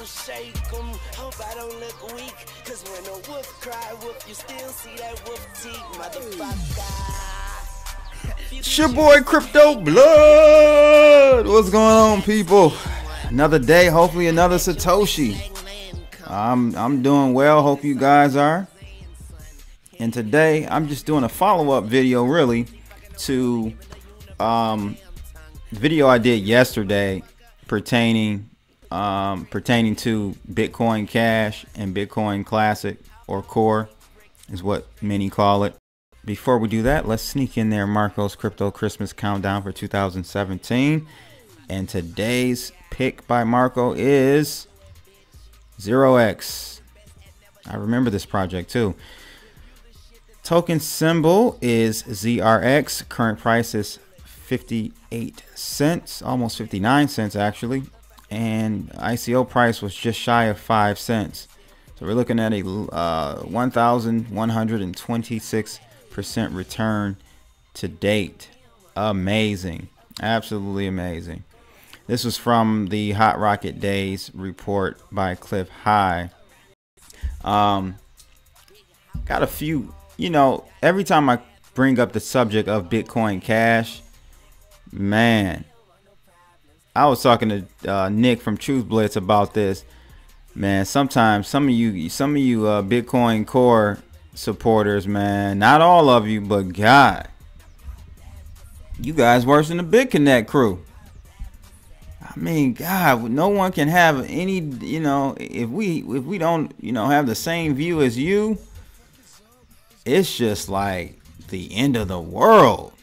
shake 'em. Hope I don't look weak, cause when a wolf cry, wolf, you still see that wolf teeth, motherfucker. It's your boy Crypto Blood. What's going on, people? Another day, hopefully another Satoshi. I'm doing well, hope you guys are. And today I'm just doing a follow-up video really to video I did yesterday pertaining to Bitcoin Cash and Bitcoin Classic, or Core is what many call it. Before we do that, let's sneak in there Marco's Crypto Christmas Countdown for 2017. And today's pick by Marco is 0x. I remember this project too. Token symbol is ZRX. Current price is 58 cents, almost 59 cents actually. And ICO price was just shy of 5 cents. So we're looking at a 1,126% return to date. Amazing. Absolutely amazing. This was from the Hot Rocket Days report by Clif. Got a few, every time I bring up the subject of Bitcoin Cash, man, I was talking to Nick from Truth Blitz about this. Man, sometimes some of you Bitcoin Core supporters, man, not all of you, but God, you guys worse than the BitConnect crew. I mean, God, no one can have any, if we don't, have the same view as you, it's just like the end of the world.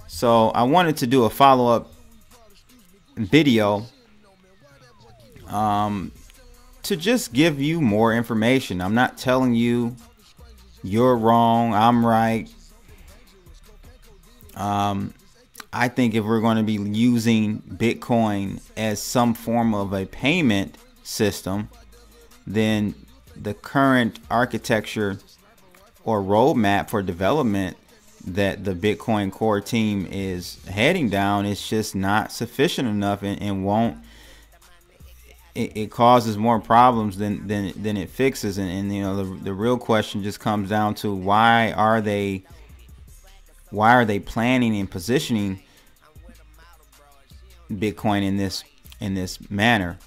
So I wanted to do a follow-up video to just give you more information. I'm not telling you you're wrong, I'm right. I think if we're going to be using Bitcoin as some form of a payment system, then the current architecture or roadmap for development that the Bitcoin Core team is heading down is just not sufficient enough, and won't, it causes more problems than it fixes. And the real question just comes down to why are they planning and positioning Bitcoin in this manner?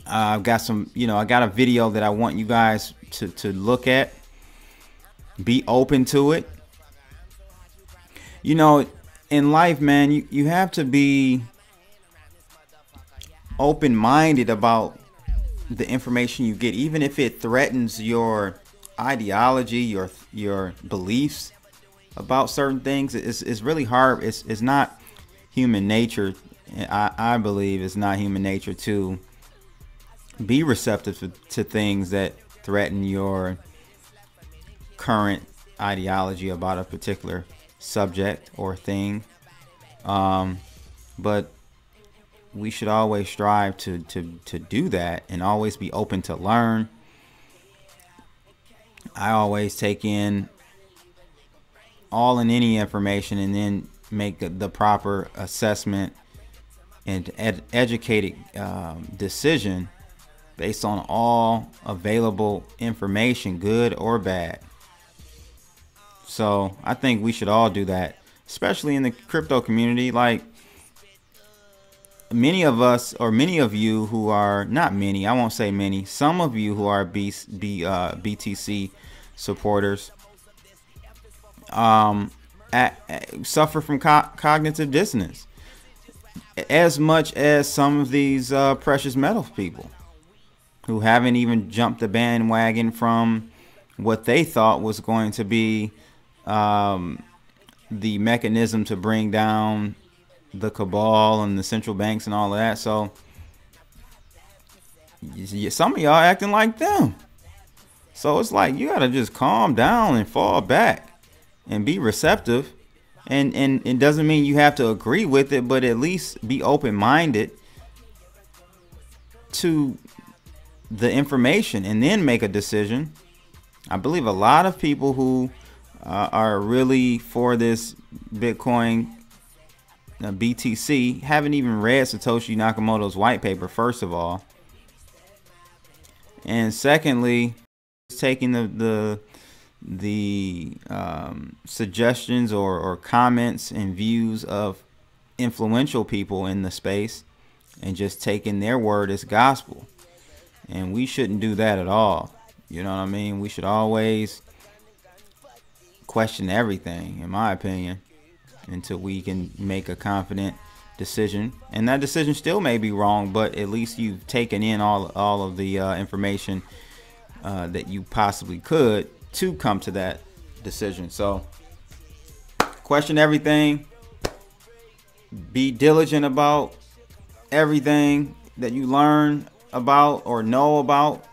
I've got some, I got a video that I want you guys to look at. Be open to it. In life, man, you have to be open-minded about the information you get, even if it threatens your ideology, your beliefs about certain things. It's really hard. It's not human nature. I believe it's not human nature to be receptive to things that threaten your current ideology about a particular subject or thing. But we should always strive to do that, and always be open to learn. I always take in all and any information and then make the proper assessment and educated decision based on all available information, good or bad. So I think we should all do that, especially in the crypto community. Like, many of us, or many of you who are, not many, I won't say many, some of you who are BTC supporters suffer from cognitive dissonance as much as some of these precious metals people who haven't even jumped the bandwagon from what they thought was going to be the mechanism to bring down the cabal and the central banks and all of that. So some of y'all acting like them. So it's like you gotta just calm down and fall back and be receptive. And it doesn't mean you have to agree with it, but at least be open-minded to the information and then make a decision. I believe a lot of people who are really for this Bitcoin BTC haven't even read Satoshi Nakamoto's white paper, first of all. And secondly, taking the suggestions or comments and views of influential people in the space and just taking their word as gospel. And we shouldn't do that at all. You know what I mean? We should always question everything, in my opinion, until we can make a confident decision. And that decision still may be wrong, but at least you've taken in all of the information that you possibly could to come to that decision. So question everything. Be diligent about everything that you learn about or know about.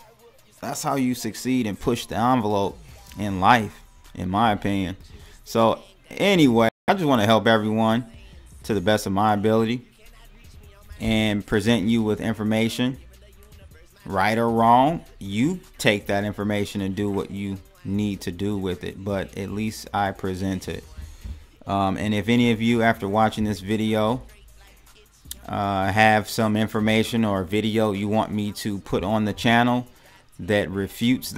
That's how you succeed and push the envelope in life, in my opinion. So anyway, I just want to help everyone to the best of my ability and present you with information, right or wrong. You take that information and do what you need to do with it, but at least I present it. And if any of you, after watching this video, have some information or video you want me to put on the channel that refutes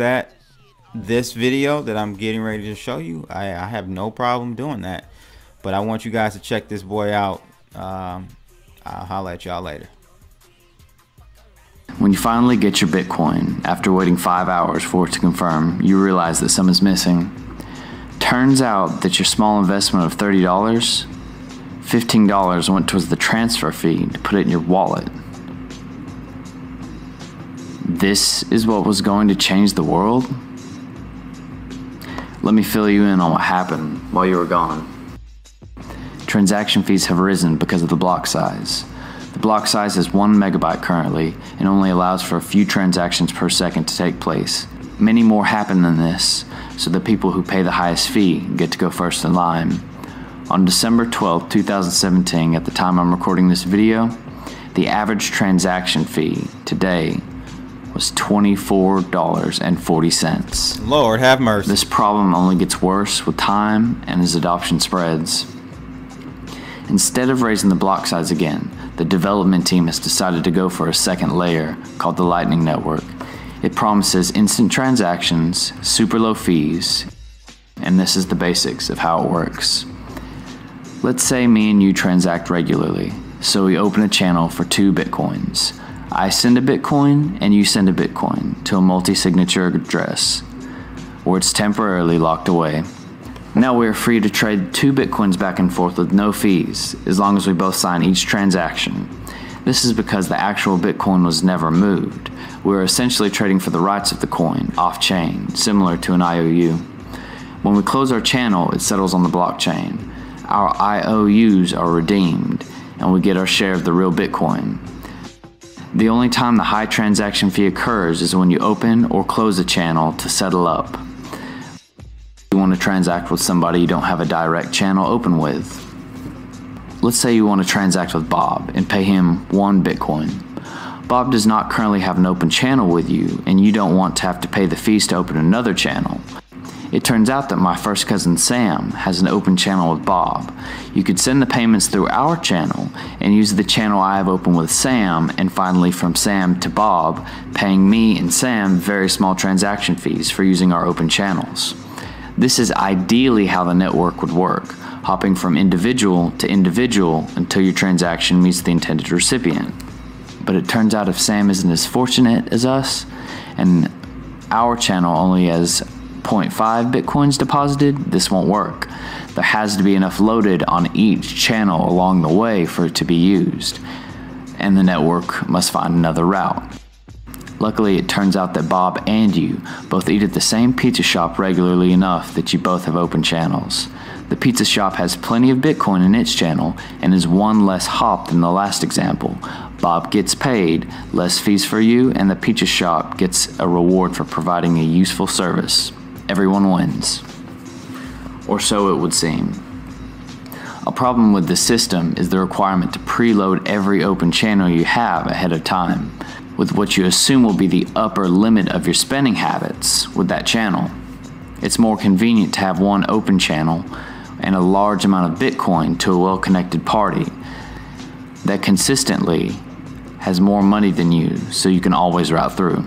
this video that I'm getting ready to show you, I have no problem doing that. But I want you guys to check this boy out. I'll holler at y'all later. When you finally get your Bitcoin, after waiting 5 hours for it to confirm, you realize that some is missing. Turns out that your small investment of $30, $15 went towards the transfer fee to put it in your wallet. This is what was going to change the world? Let me fill you in on what happened while you were gone. Transaction fees have risen because of the block size. The block size is 1 megabyte currently and only allows for a few transactions per second to take place. Many more happen than this, so the people who pay the highest fee get to go first in line. On December 12, 2017, at the time I'm recording this video, the average transaction fee today was $24.40. Lord have mercy. This problem only gets worse with time and as adoption spreads. Instead of raising the block size again, the development team has decided to go for a second layer called the Lightning Network. It promises instant transactions, super low fees, and this is the basics of how it works. Let's say me and you transact regularly, so we open a channel for 2 Bitcoins. I send a Bitcoin and you send a Bitcoin to a multi-signature address where it's temporarily locked away. Now we are free to trade 2 Bitcoins back and forth with no fees, as long as we both sign each transaction. This is because the actual Bitcoin was never moved. We are essentially trading for the rights of the coin, off-chain, similar to an IOU. When we close our channel, it settles on the blockchain. Our IOUs are redeemed, and we get our share of the real Bitcoin. The only time the high transaction fee occurs is when you open or close a channel to settle up. You want to transact with somebody you don't have a direct channel open with. Let's say you want to transact with Bob and pay him 1 Bitcoin. Bob does not currently have an open channel with you, and you don't want to have to pay the fees to open another channel. It turns out that my first cousin Sam has an open channel with Bob. You could send the payments through our channel and use the channel I have open with Sam, and finally from Sam to Bob, paying me and Sam very small transaction fees for using our open channels. This is ideally how the network would work, hopping from individual to individual until your transaction meets the intended recipient. But it turns out if Sam isn't as fortunate as us, and our channel only has 0.5 Bitcoins deposited, this won't work. There has to be enough loaded on each channel along the way for it to be used, and the network must find another route. Luckily, it turns out that Bob and you both eat at the same pizza shop regularly enough that you both have open channels. The pizza shop has plenty of Bitcoin in its channel and is 1 less hop than the last example. Bob gets paid, less fees for you, and the pizza shop gets a reward for providing a useful service. Everyone wins. Or so it would seem. A problem with the system is the requirement to preload every open channel you have ahead of time, with what you assume will be the upper limit of your spending habits with that channel. It's more convenient to have 1 open channel and a large amount of Bitcoin to a well-connected party that consistently has more money than you, so you can always route through.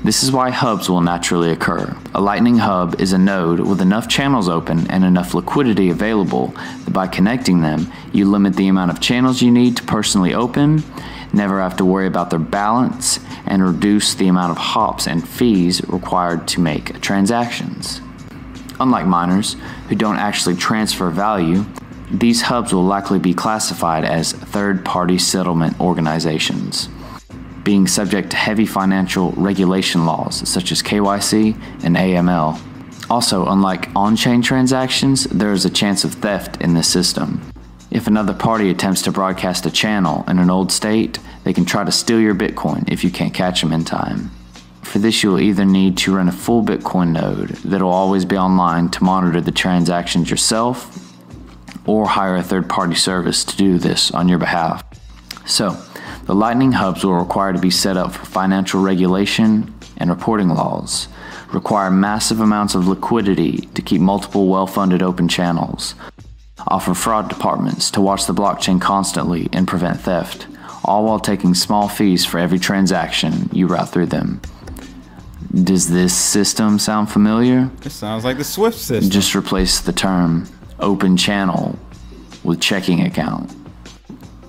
This is why hubs will naturally occur. A Lightning hub is a node with enough channels open and enough liquidity available that by connecting them, you limit the amount of channels you need to personally open, never have to worry about their balance, and reduce the amount of hops and fees required to make transactions. Unlike miners, who don't actually transfer value, these hubs will likely be classified as third-party settlement organizations, being subject to heavy financial regulation laws such as KYC and AML. Also, unlike on-chain transactions, there is a chance of theft in this system. If another party attempts to broadcast a channel in an old state, they can try to steal your Bitcoin if you can't catch them in time. For this, you'll either need to run a full Bitcoin node that'll always be online to monitor the transactions yourself, or hire a third-party service to do this on your behalf. So, the Lightning hubs will require to be set up for financial regulation and reporting laws, require massive amounts of liquidity to keep multiple well-funded open channels, offer fraud departments to watch the blockchain constantly and prevent theft, all while taking small fees for every transaction you route through them. Does this system sound familiar? It sounds like the Swift system. Just replace the term open channel with checking account.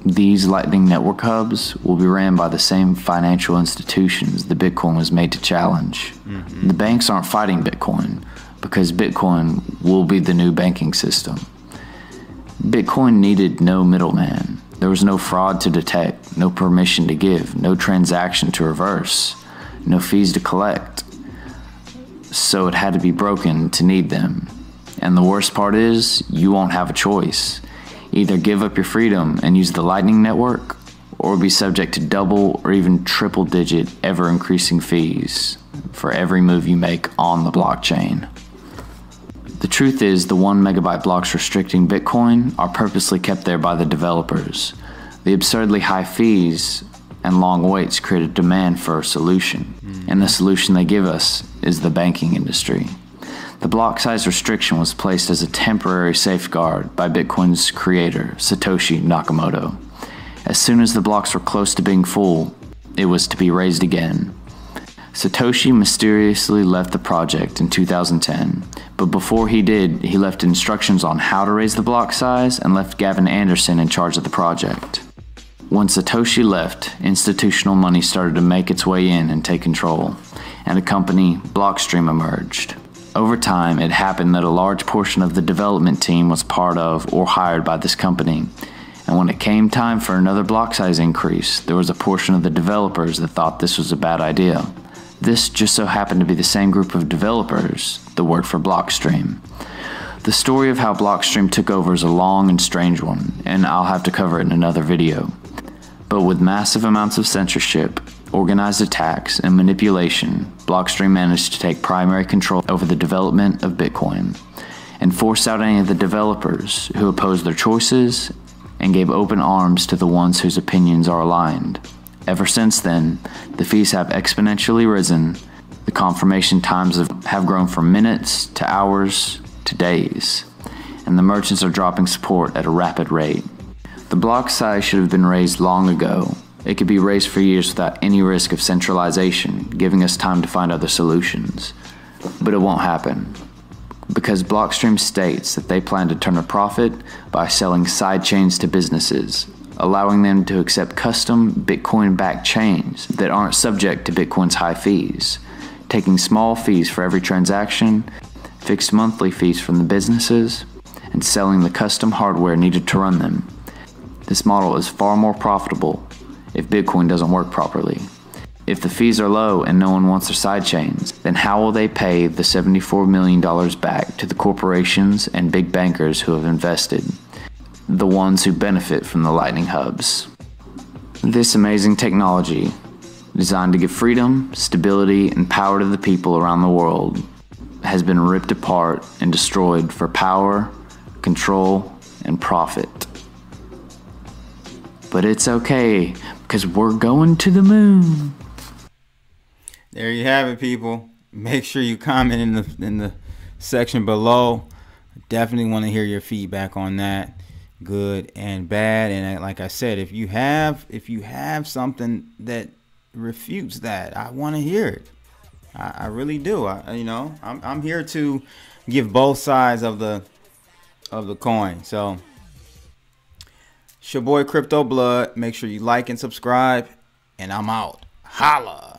These Lightning Network hubs will be ran by the same financial institutions the Bitcoin was made to challenge. The banks aren't fighting Bitcoin because Bitcoin will be the new banking system. Bitcoin needed no middleman. There was no fraud to detect, no permission to give, no transaction to reverse, no fees to collect. So it had to be broken to need them. And the worst part is, you won't have a choice. Either give up your freedom and use the Lightning Network, or be subject to double or even triple digit ever increasing fees for every move you make on the blockchain. The truth is, the 1 megabyte blocks restricting Bitcoin are purposely kept there by the developers. The absurdly high fees and long waits create a demand for a solution, and the solution they give us is the banking industry. The block size restriction was placed as a temporary safeguard by Bitcoin's creator, Satoshi Nakamoto. As soon as the blocks were close to being full, it was to be raised again. Satoshi mysteriously left the project in 2010, but before he did, he left instructions on how to raise the block size and left Gavin Anderson in charge of the project. When Satoshi left, institutional money started to make its way in and take control, and a company, Blockstream, emerged. Over time, it happened that a large portion of the development team was part of or hired by this company, and when it came time for another block size increase, there was a portion of the developers that thought this was a bad idea. This just so happened to be the same group of developers that worked for Blockstream. The story of how Blockstream took over is a long and strange one, and I'll have to cover it in another video. But with massive amounts of censorship, organized attacks, and manipulation, Blockstream managed to take primary control over the development of Bitcoin and force out any of the developers who opposed their choices and gave open arms to the ones whose opinions are aligned. Ever since then, the fees have exponentially risen, the confirmation times have grown from minutes to hours to days, and the merchants are dropping support at a rapid rate. The block size should have been raised long ago. It could be raised for years without any risk of centralization, giving us time to find other solutions. But it won't happen, because Blockstream states that they plan to turn a profit by selling sidechains to businesses, allowing them to accept custom Bitcoin-backed chains that aren't subject to Bitcoin's high fees, taking small fees for every transaction, fixed monthly fees from the businesses, and selling the custom hardware needed to run them. This model is far more profitable if Bitcoin doesn't work properly. If the fees are low and no one wants their sidechains, then how will they pay the $74 million back to the corporations and big bankers who have invested, the ones who benefit from the Lightning hubs? This amazing technology, designed to give freedom, stability, and power to the people around the world, has been ripped apart and destroyed for power, control, and profit. But it's okay, because we're going to the moon. There you have it, people. Make sure you comment in the section below. Definitely want to hear your feedback on that, good and bad. And like I said, if you have something that refutes that, I want to hear it. I really do. I'm here to give both sides of the coin. So it's your boy Crypto Blood. Make sure you like and subscribe, and I'm out. Holla.